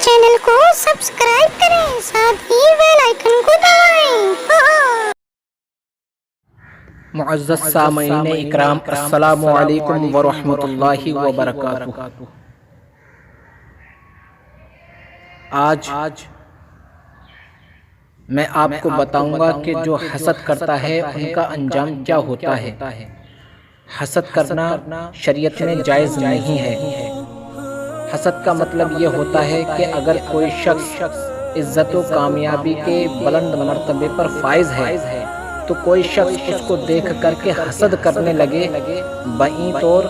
Channel کو subscribe کریں، ساتھ ہی بیل آئیکن کو دبائیں۔ معزز سامعین اکرام، السلام علیکم ورحمۃ اللہ وبرکاتہ۔ آج میں آپ کو بتاؤں گا کہ جو حسد کرتا ہے ان کا انجام کیا ہوتا ہے۔ حسد کرنا شریعت میں جائز نہیں ہے۔ حسد کا مطلب یہ ہوتا ہے کہ اگر کوئی شخص عزت و کامیابی کے بلند مرتبے پر فائز ہے تو کوئی شخص اس کو دیکھ کر کے حسد کرنے لگے، بائیں طور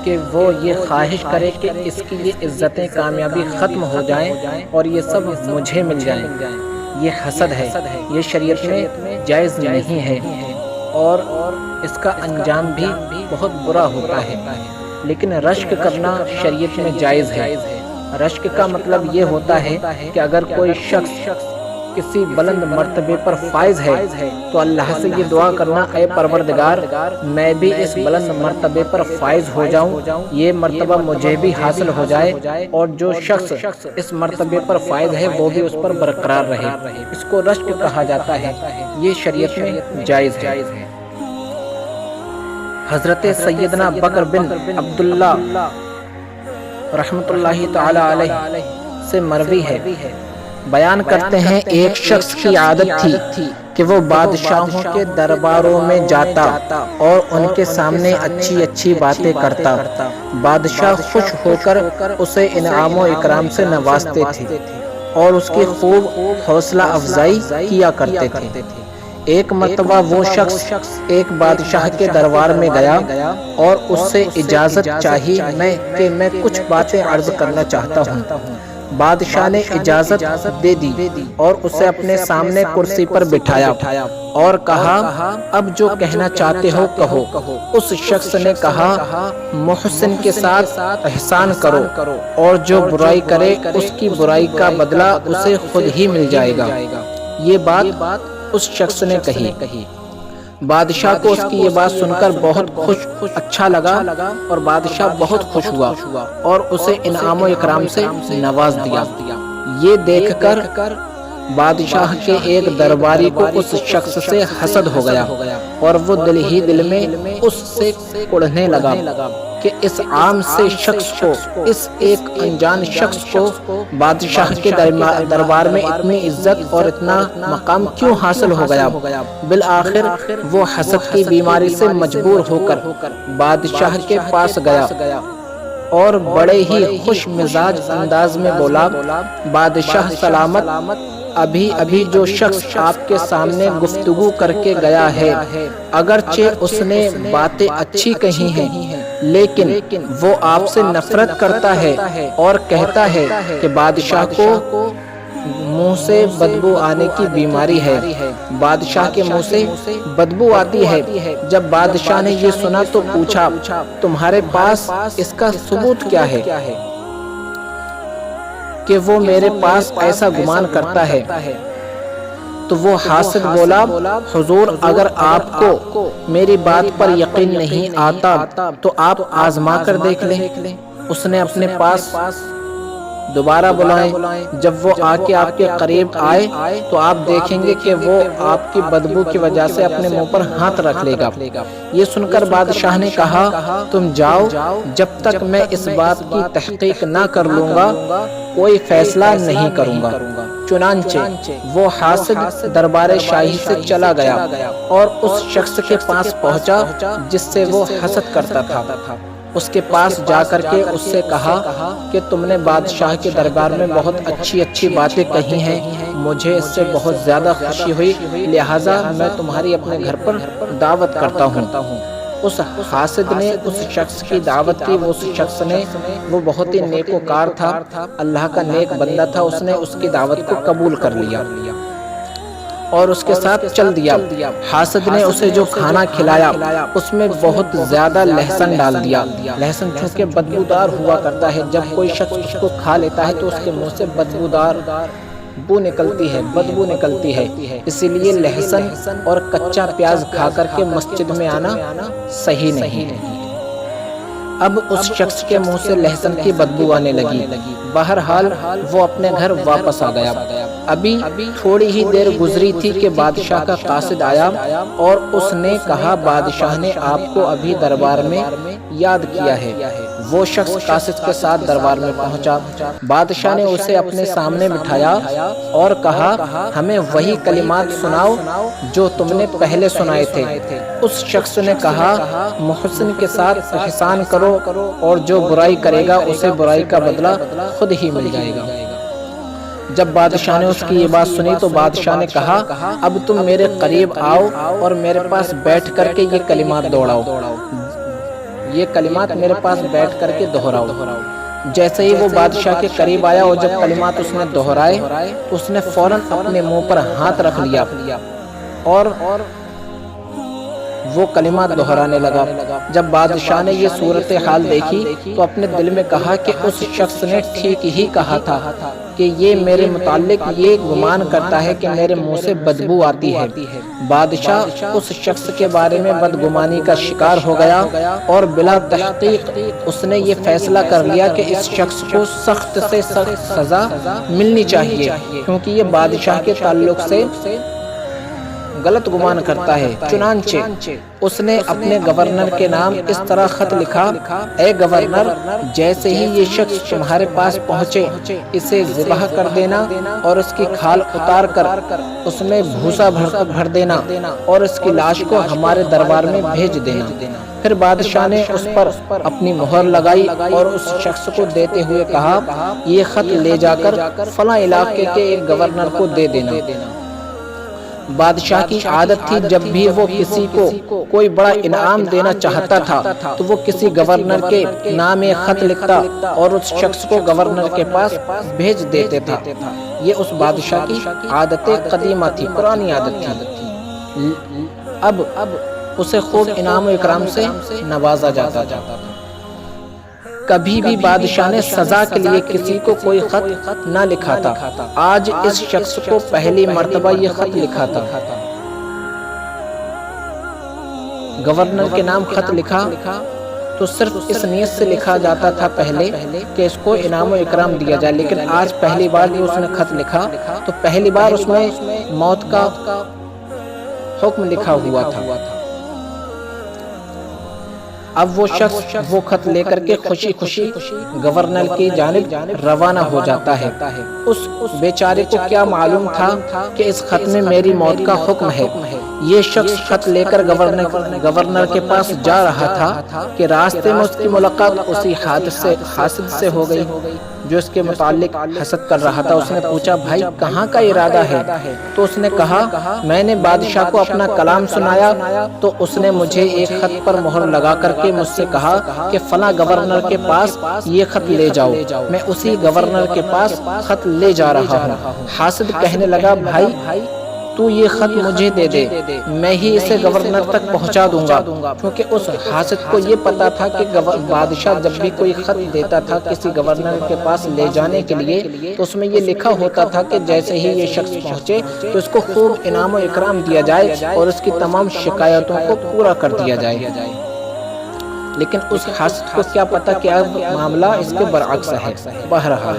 کہ وہ یہ خواہش کرے کہ اس کی یہ عزتیں کامیابی ختم ہو جائیں اور یہ سب مجھے مل جائیں، یہ حسد ہے۔ یہ شریعت میں جائز نہیں ہے اور اس کا انجام بھی بہت برا ہوتا ہے۔ لیکن رشک کرنا شریعت میں جائز ہے۔ رشک کا مطلب یہ ہوتا ہے کہ اگر کوئی شخص کسی بلند مرتبے پر فائز ہے تو اللہ سے یہ دعا کرنا، اے پروردگار میں بھی اس بلند مرتبے پر فائز ہو جاؤں، یہ مرتبہ مجھے بھی حاصل ہو جائے اور جو شخص اس مرتبے پر فائز ہے وہ بھی اس پر برقرار رہے۔ اس کو رشک کہا جاتا ہے۔ یہ شریعت میں جائز ہے۔ حضرت سیدنا بکر بن عبداللہ رحمۃ اللہ تعالی علیہ سے مروی ہے، بیان کرتے ہیں ایک شخص کی عادت تھی کہ وہ بادشاہوں کے درباروں میں جاتا اور ان کے سامنے اچھی اچھی باتیں کرتا۔ بادشاہ خوش ہو کر اسے انعام و اکرام سے نوازتے تھے اور اس کی خوب حوصلہ افزائی کیا کرتے تھے۔ ایک مرتبہ وہ شخص ایک بادشاہ کے دربار میں گیا اور اس سے اجازت چاہی کہ میں کچھ باتیں عرض کرنا چاہتا ہوں۔ بادشاہ نے اجازت دے دی اور اسے اپنے سامنے کرسی پر بٹھایا اور کہا، اب جو کہنا چاہتے ہو کہو۔ اس شخص نے کہا، محسن کے ساتھ احسان کرو اور جو برائی کرے اس کی برائی کا بدلہ اسے خود ہی مل جائے گا۔ یہ بات اس شخص نے کہی۔ بادشاہ کو اس کی یہ بات سن کر بہت اچھا لگا اور بادشاہ بہت خوش ہوا اور اسے انعام و اکرام سے نواز دیا۔ یہ دیکھ کر بادشاہ کے ایک درباری کو اس شخص سے حسد ہو گیا اور وہ دل ہی دل میں اس سے کڑھنے لگا کہ اس عام سے شخص کو، اس ایک انجان شخص کو بادشاہ کے دربار میں اتنی عزت اور اتنا مقام کیوں حاصل ہو گیا۔ بالآخر وہ حسد کی بیماری سے مجبور ہو کر بادشاہ کے پاس گیا اور بڑے ہی خوش مزاج انداز میں بولا، بادشاہ سلامت، ابھی جو شخص آپ کے سامنے گفتگو کر کے گیا ہے، اگرچہ اس نے باتیں اچھی کہی ہیں لیکن وہ آپ سے نفرت کرتا ہے اور کہتا ہے کہ بادشاہ کو منہ سے بدبو آنے کی بیماری ہے۔ بادشاہ کے منہ سے بدبو آتی ہے۔ جب بادشاہ نے یہ سنا تو پوچھا، تمہارے پاس اس کا ثبوت کیا ہے کہ وہ میرے پاس ایسا گمان کرتا ہے؟ تو وہ حاسد بولا، حضور اگر آپ کو میری بات پر یقین نہیں آتا تو آپ آزما کر دیکھ لیں۔ اس نے اپنے پاس دوبارہ بلائیں۔ جب وہ آ کے آپ کے قریب آئے تو آپ دیکھیں گے کہ وہ آپ کی بدبو کی وجہ سے اپنے منہ پر ہاتھ رکھ لے گا۔ یہ سن کر بادشاہ نے کہا، تم جاؤ، جب تک میں اس بات کی تحقیق نہ کر لوں گا کوئی فیصلہ نہیں کروں گا۔ چنانچہ وہ حاسد دربار شاہی سے چلا گیا اور اس شخص کے پاس پہنچا جس سے وہ حسد کرتا تھا۔ اس کے پاس جا کر کے اس سے کہا کہ تم نے بادشاہ کے دربار میں بہت اچھی اچھی باتیں کہی ہیں، مجھے اس سے بہت زیادہ خوشی ہوئی، لہٰذا میں تمہاری اپنے گھر پر دعوت کرتا ہوں۔ اس حاسد نے اس شخص کی دعوت کی۔ اس شخص نے، وہ بہت ہی نیکوکار تھا، اللہ کا نیک بندہ تھا، اس نے اس کی دعوت کو قبول کر لیا اور اس کے ساتھ چل دیا۔ حاسد نے اسے جو کھانا کھلایا اس میں بہت زیادہ لہسن ڈال دیا۔ لہسن چونکہ بدبودار ہوا کرتا ہے، جب کوئی شخص اس کو کھا لیتا ہے تو اس کے منہ سے بدبودار بدبو نکلتی ہے، اسی لیے لہسن اور کچا پیاز کھا کر کے مسجد میں آنا صحیح نہیں ہے۔ اب اس شخص کے منہ سے لہسن کی بدبو آنے لگی۔ بہرحال وہ اپنے گھر واپس آ گیا۔ ابھی تھوڑی ہی دیر گزری تھی کہ بادشاہ کا قاصد آیا اور اس نے کہا بادشاہ نے آپ کو ابھی دربار میں یاد کیا ہے۔ وہ شخص قاصد کے ساتھ دربار میں پہنچا۔ بادشاہ نے اسے اپنے سامنے بٹھایا اور کہا ہمیں وہی کلمات سناؤ جو تم نے پہلے سنائے تھے۔ اس شخص نے کہا محسن کے ساتھ احسان کرو اور جو برائی کرے گا اسے برائی کا بدلہ خود ہی مل جائے گا۔ جب بادشاہ نے اس کی یہ بات سنی تو بادشاہ نے کہا اب تم میرے قریب آؤ اور میرے پاس بیٹھ کر کے یہ کلمات دوہراؤ۔ یہ کلمات میرے پاس بیٹھ کر کے دہراؤ۔ جیسے ہی وہ بادشاہ کے قریب آیا اور جب کلمات اس نے دہرائے تو اس نے فوراً اپنے منہ پر ہاتھ رکھ لیا اور وہ کلمات دہرانے لگا۔ جب بادشاہ نے یہ صورتحال دیکھی تو اپنے دل میں کہا کہ اس شخص نے ٹھیک ہی کہا تھا کہ یہ میرے متعلق یہ گمان کرتا ہے کہ میرے منہ سے بدبو آتی ہے۔ بادشاہ اس شخص کے بارے میں بدگمانی کا شکار ہو گیا اور بلا تحقیق اس نے یہ فیصلہ کر لیا کہ اس شخص کو سخت سے سخت سزا ملنی چاہیے کیونکہ یہ بادشاہ کے تعلق سے غلط گمان کرتا ہے۔ چنانچہ اس نے اپنے گورنر کے نام اس طرح خط لکھا اے گورنر جیسے ہی یہ شخص تمہارے پاس پہنچے اسے ذبح کر دینا اور اس کی کھال اتار کر اس میں بھوسا بھر دینا اور اس کی لاش کو ہمارے دربار میں بھیج دینا۔ پھر بادشاہ نے اس پر اپنی مہر لگائی اور اس شخص کو دیتے ہوئے کہا یہ خط لے جا کر فلاں علاقے کے ایک گورنر کو دے دینا۔ بادشاہ کی عادت تھی جب بھی وہ کسی کو کوئی بڑا انعام دینا چاہتا تھا تو وہ کسی گورنر کے نام ایک خط لکھتا اور اس شخص کو گورنر کے پاس بھیج دیتے تھا۔ یہ اس بادشاہ کی عادت قدیمہ تھی، پرانی عادت تھی۔ اب اسے خوب انعام و اکرام سے نوازا جاتا تھا۔ کبھی بھی بادشاہ نے سزا کے لیے کسی کو کوئی خط نہ لکھا تھا۔ آج اس شخص کو پہلی مرتبہ یہ خط لکھا تھا۔ گورنر کے نام خط لکھا تو صرف اس نیت سے لکھا جاتا تھا پہلے کہ اس کو انعام و اکرام دیا جائے، لیکن آج پہلی بار جو اس نے خط لکھا تو پہلی بار اس میں موت کا حکم لکھا ہوا تھا۔ اب وہ شخص وہ خط لے کر کے خوشی خوشی گورنر کی جانب روانہ ہو جاتا ہے۔ اس بیچارے کو کیا معلوم تھا کہ اس خط میں میری موت کا حکم ہے۔ یہ شخص خط لے کر گورنر کے پاس جا رہا تھا کہ راستے میں اس کی ملاقات اسی حاسد سے ہو گئی جو اس کے متعلق حسد کر رہا تھا۔ اس نے پوچھا بھائی کہاں کا ارادہ ہے؟ تو اس نے کہا میں نے بادشاہ کو اپنا کلام سنایا تو اس نے مجھے ایک خط پر مہر لگا کر کے مجھ سے کہا کہ فلاں گورنر کے پاس یہ خط لے جاؤ۔ میں اسی گورنر کے پاس خط لے جا رہا ہوں۔ حاسد کہنے لگا بھائی تو یہ خط مجھے دے دے، میں ہی اسے گورنر تک پہنچا دوں گا، کیونکہ اس حاسد کو یہ پتا تھا کہ بادشاہ جب بھی کوئی خط دیتا تھا کسی گورنر کے پاس لے جانے کے لیے تو اس میں یہ لکھا ہوتا تھا کہ جیسے ہی یہ شخص پہنچے تو اس کو خوب انعام و اکرام دیا جائے اور اس کی تمام شکایتوں کو پورا کر دیا جائے۔ لیکن اس حاسد کو کیا پتا کہ اب معاملہ اس کے برعکس ہے۔ بہرحال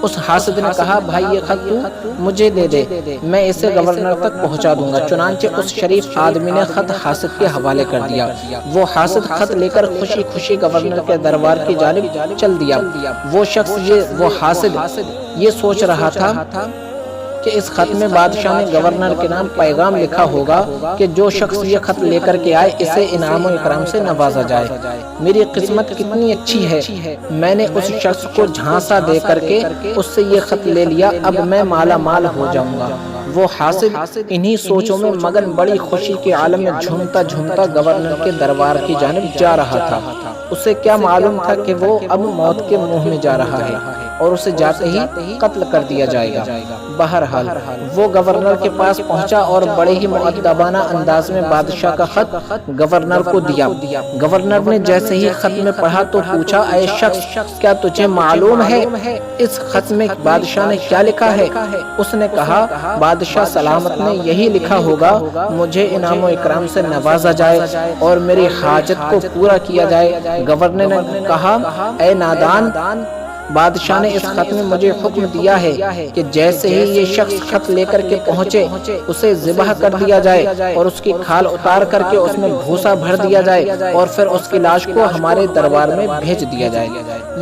اس حاسد نے کہا بھائی یہ خط تو مجھے دے دے، میں اسے گورنر تک پہنچا دوں گا۔ چنانچہ اس شریف آدمی نے خط حاسد کے حوالے کر دیا۔ وہ حاسد خط لے کر خوشی خوشی گورنر کے دربار کی جانب چل دیا۔ وہ شخص وہ حاسد یہ سوچ رہا تھا کہ اس خط میں بادشاہ نے گورنر کے نام پیغام لکھا ہوگا کہ جو شخص یہ خط لے کر کے آئے اسے انعام و اکرام سے نوازا جائے۔ میری قسمت کتنی اچھی ہے، میں نے اس شخص کو جھانسا دے کر کے اس سے یہ خط لے لیا، اب میں مالا مال ہو جاؤں گا۔ وہ حاسد انہی سوچوں میں مگن بڑی خوشی کے عالم میں جھومتا جھومتا گورنر کے دربار کی جانب جا رہا تھا۔ اسے کیا معلوم تھا کہ وہ اب موت کے منہ میں جا رہا ہے۔ اور اسے جاتے ہی قتل کر دیا جائے گا۔ بہرحال وہ گورنر کے پاس پہنچا اور بڑے ہی مؤدبانہ انداز میں بادشاہ کا خط گورنر کو دیا۔ گورنر نے جیسے ہی خط میں پڑھا تو پوچھا، اے شخص کیا تجھے معلوم ہے اس خط میں بادشاہ نے کیا لکھا ہے؟ اس نے کہا، بادشاہ سلامت نے یہی لکھا ہوگا، مجھے انعام و اکرام سے نوازا جائے اور میری حاجت کو پورا کیا جائے۔ گورنر نے کہا، اے نادان، بادشاہ نے اس خط میں مجھے حکم دیا ہے کہ جیسے ہی یہ شخص خط لے کر کے پہنچے اسے ذبح کر دیا جائے اور اس کی کھال اتار کر کے اس میں بھوسا بھر دیا جائے اور پھر اس کی لاش کو ہمارے دربار میں بھیج دیا جائے۔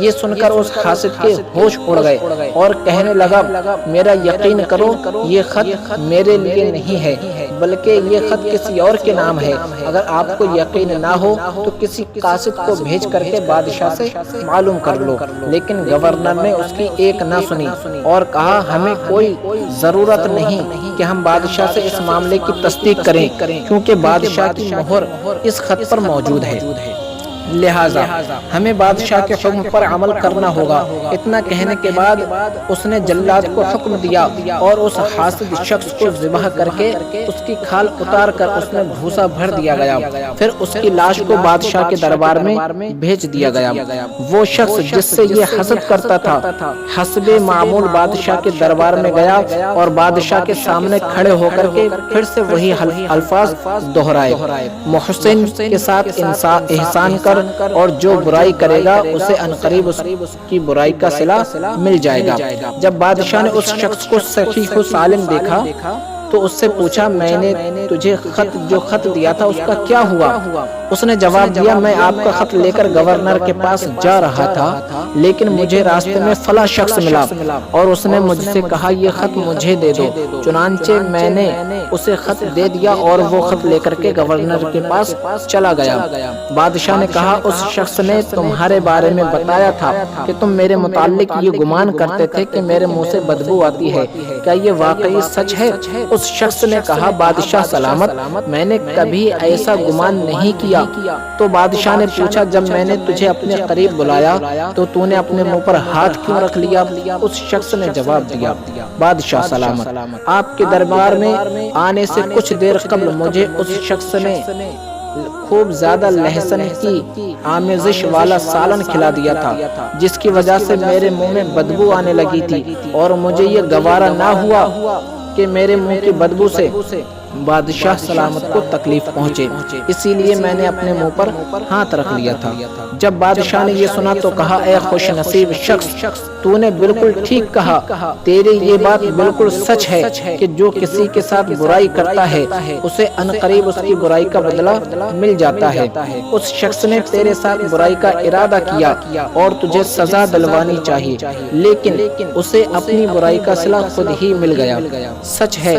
یہ سن کر اس قاصد کے ہوش اڑ گئے اور کہنے لگا، میرا یقین کرو یہ خط میرے لیے نہیں ہے بلکہ یہ خط کسی اور کے نام ہے۔ اگر آپ کو یقین نہ ہو تو کسی قاصد کو بھیج کر کے بادشاہ سے معلوم کر لو۔ لیکن گورنر نے اس کی ایک نہ سنی اور کہا، ہمیں کوئی ضرورت نہیں کہ ہم بادشاہ سے اس معاملے کی تصدیق کریں کیونکہ بادشاہ کی مہر اس خط پر موجود ہے، لہٰذا ہمیں بادشاہ کے حکم پر عمل کرنا ہوگا۔ اتنا کہنے کے بعد اس نے جلاد کو حکم دیا اور اس حاسد شخص کو ذبح کر کے اس کی کھال اتار کر اس میں بھوسا بھر دیا گیا۔ پھر اس کی لاش کو بادشاہ کے دربار میں بھیج دیا گیا۔ وہ شخص جس سے یہ حسد کرتا تھا حسب معمول بادشاہ کے دربار میں گیا اور بادشاہ کے سامنے کھڑے ہو کر کے پھر سے وہی الفاظ دہرائے، محسن کے ساتھ احسان کر اور جو برائی کرے گا اسے عنقریب اس کی برائی کا صلہ مل جائے گا۔ جب بادشاہ نے اس شخص کو صحیح و سالم دیکھا تو اس سے پوچھا، میں نے تجھے جو خط دیا تھا اس کا کیا ہوا؟ اس نے جواب دیا، میں آپ کا خط لے کر گورنر کے پاس جا رہا تھا لیکن مجھے راستے میں فلاں شخص ملا اور اس نے مجھ سے کہا یہ خط مجھے دے دو، چنانچہ میں نے اسے خط دے دیا اور وہ خط لے کر کے گورنر کے پاس چلا گیا۔ بادشاہ نے کہا، اس شخص نے تمہارے بارے میں بتایا تھا کہ تم میرے متعلق یہ گمان کرتے تھے کہ میرے منہ سے بدبو آتی ہے، کیا یہ واقعی سچ ہے؟ اس شخص نے کہا، بادشاہ سلامت، میں نے کبھی ایسا گمان نہیں کیا۔ تو بادشاہ نے پوچھا، جب میں نے تجھے اپنے قریب بلایا تو نے اپنے منہ پر ہاتھ کیوں رکھ لیا؟ اس شخص نے جواب دیا، بادشاہ سلامت، آپ کے دربار میں آنے سے کچھ دیر قبل مجھے اس شخص نے خوب زیادہ لہسن کی آمیزش والا سالن کھلا دیا تھا جس کی وجہ سے میرے منہ میں بدبو آنے لگی تھی اور مجھے یہ گوارا نہ ہوا کہ میرے منہ کی بدبو سے بادشاہ سلامت کو تکلیف پہنچے، اسی لیے میں نے اپنے منہ پر ہاتھ رکھ لیا تھا۔ جب بادشاہ نے یہ سنا تو کہا، اے خوش نصیب شخص، تو نے بالکل ٹھیک کہا، تیری یہ بات بالکل سچ ہے کہ جو کسی کے ساتھ برائی کرتا ہے اسے عنقریب اس کی برائی کا بدلہ مل جاتا ہے۔ اس شخص نے تیرے ساتھ برائی کا ارادہ کیا اور تجھے سزا دلوانی چاہیے لیکن اسے اپنی برائی کا صلہ خود ہی مل گیا۔ سچ ہے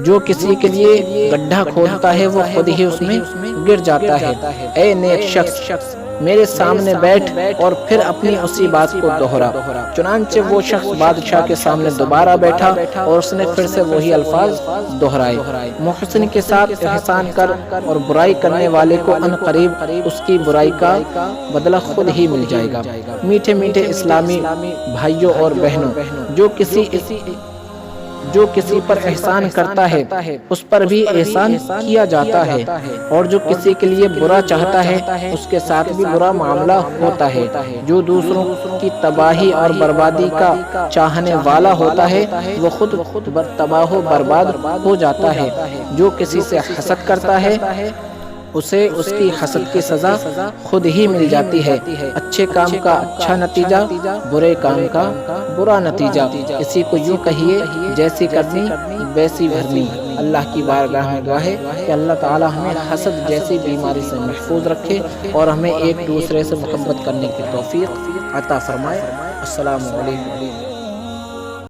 جو کسی کے لیے گڈھا کھودتا ہے وہ خود ہی اس میں گر جاتا ہے۔ اے نیک شخص، میرے سامنے بیٹھ اور پھر اپنی اسی بات کو دہرا۔ چنانچہ وہ شخص بادشاہ کے سامنے دوبارہ بیٹھا اور اس نے پھر سے وہی الفاظ دہرائے، محسن کے ساتھ احسان کر اور برائی کرنے والے کو عنقریب اس کی برائی کا بدلہ خود ہی مل جائے گا۔ میٹھے میٹھے اسلامی بھائیوں اور بہنوں، جو کسی پر احسان کرتا ہے اس پر بھی احسان کیا جاتا ہے اور جو کسی کے لیے برا چاہتا ہے اس کے ساتھ بھی برا معاملہ ہوتا ہے۔ جو دوسروں کی تباہی اور بربادی کا چاہنے والا ہوتا ہے وہ خود تباہ و برباد ہو جاتا ہے۔ جو کسی سے حسد کرتا ہے اسے اس کی حسد کی سزا خود ہی مل جاتی ہے۔ اچھے کام کا اچھا نتیجہ، برے کام کا برا نتیجہ، اسی کو یوں کہیے، جیسی کرنی ویسی بھرنی۔ اللہ کی بارگاہ میں دعا ہے کہ اللہ تعالی ہمیں حسد جیسی بیماری سے محفوظ رکھے اور ہمیں ایک دوسرے سے محبت کرنے کی توفیق عطا فرمائے۔ السلام علیکم۔